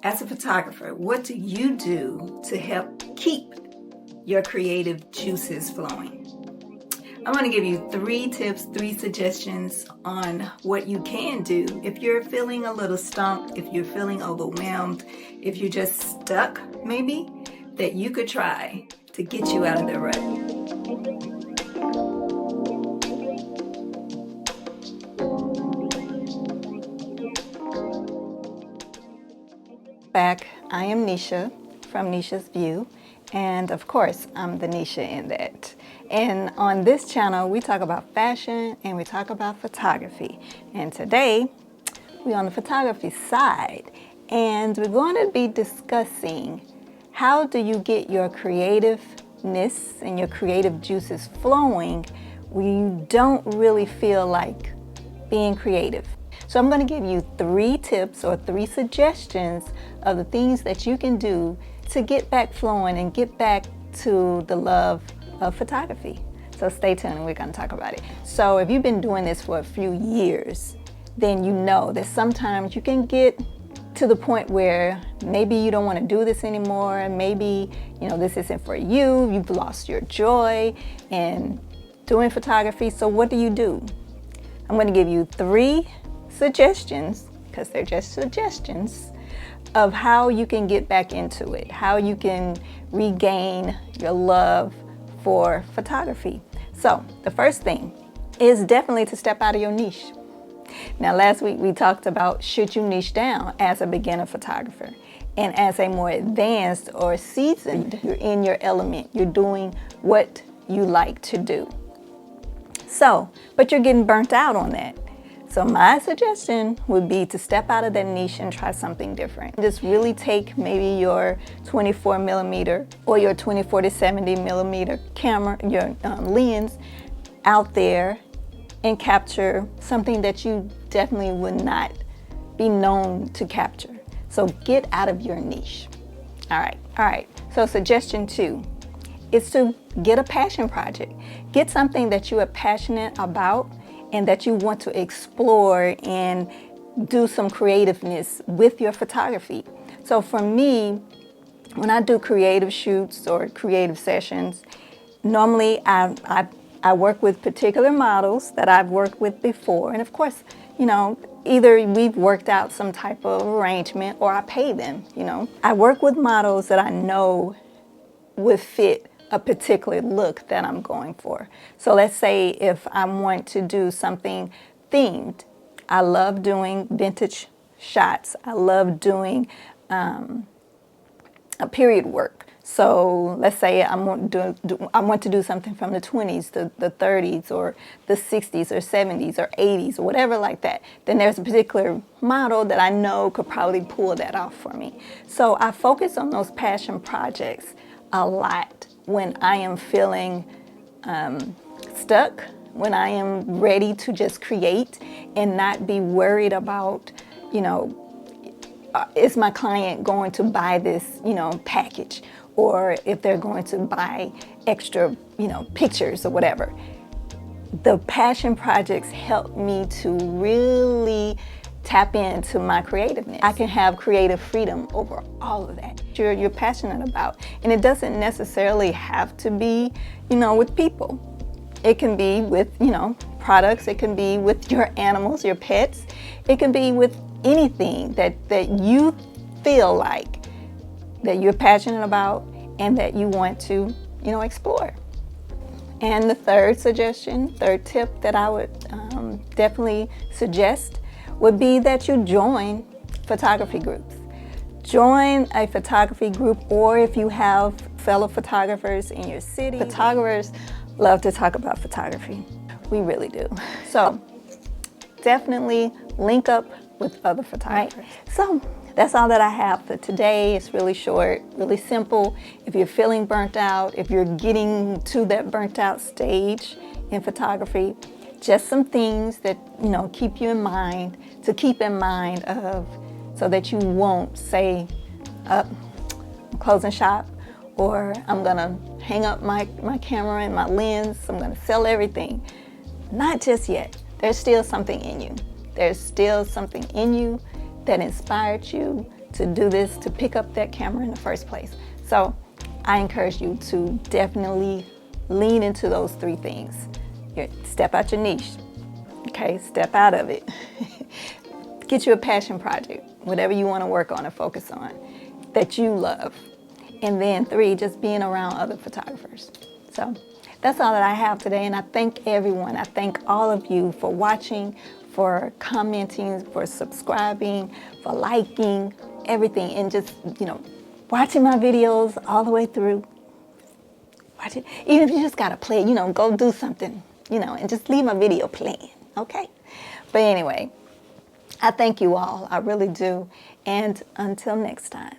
As a photographer, what do you do to help keep your creative juices flowing? I want to give you 3 tips, 3 suggestions on what you can do if you're feeling a little stumped, if you're feeling overwhelmed, if you're just stuck maybe, that you could try to get you out of the rut. Back, I am Nisha from Nisha's View, and of course I'm the Nisha in that. And on this channel we talk about fashion and we talk about photography, and today we're on the photography side and we're going to be discussing how do you get your creativeness and your creative juices flowing when you don't really feel like being creative. So I'm going to give you 3 tips or 3 suggestions of the things that you can do to get back flowing and get back to the love of photography. So stay tuned and we're going to talk about it. So if you've been doing this for a few years, then you know that sometimes you can get to the point where maybe you don't want to do this anymore. Maybe, this isn't for you. You've lost your joy in doing photography. So what do? I'm going to give you 3 suggestions, because they're just suggestions, of how you can get back into it, how you can regain your love for photography. So the first thing is definitely to step out of your niche. Now, last week we talked about should you niche down as a beginner photographer, and as a more advanced or seasoned, you're in your element, you're doing what you like to do. So, but you're getting burnt out on that. So my suggestion would be to step out of that niche and try something different. Just really take maybe your 24 millimeter or your 24 to 70 millimeter camera, your lens out there and capture something that you definitely would not be known to capture. So get out of your niche. All right. So suggestion 2 is to get a passion project. Get something that you are passionate about and that you want to explore and do some creativeness with your photography. So for me, when I do creative shoots or creative sessions, normally I work with particular models that I've worked with before. And of course, either we've worked out some type of arrangement or I pay them, I work with models that I know would fit a particular look that I'm going for. So let's say if I want to do something themed, I love doing vintage shots. I love doing a period work. So let's say I want to do something from the 20s, the 30s, or the 60s, or 70s, or 80s, or whatever like that. Then there's a particular model that I know could probably pull that off for me. So I focus on those passion projects a lot when I am feeling stuck, when I am ready to just create and not be worried about, is my client going to buy this, package, or if they're going to buy extra, pictures or whatever. The passion projects help me to really tap into my creativeness. I can have creative freedom over all of that you're passionate about. And it doesn't necessarily have to be, with people. It can be with, products. It can be with your animals, your pets. It can be with anything that you feel like that you're passionate about and that you want to, explore. And the third tip that I would definitely suggest would be that you join photography groups. Join a photography group, or if you have fellow photographers in your city. Photographers love to talk about photography. We really do. So definitely link up with other photographers. So that's all that I have for today. It's really short, really simple. If you're feeling burnt out, if you're getting to that burnt out stage in photography, just some things that, keep in mind of, so that you won't say, I'm closing shop, or I'm gonna hang up my camera and my lens, I'm gonna sell everything. Not just yet. There's still something in you. There's still something in you that inspired you to do this, to pick up that camera in the first place. So I encourage you to definitely lean into those 3 things. Step out your niche, okay? Step out of it. Get you a passion project, whatever you want to work on or focus on that you love. And then 3, just being around other photographers. So that's all that I have today, and I thank everyone. I thank all of you for watching, for commenting, for subscribing, for liking, everything, and just, watching my videos all the way through. Watch it. Even if you just gotta play, go do something, and just leave my video playing, okay? But anyway, I thank you all. I really do. And until next time.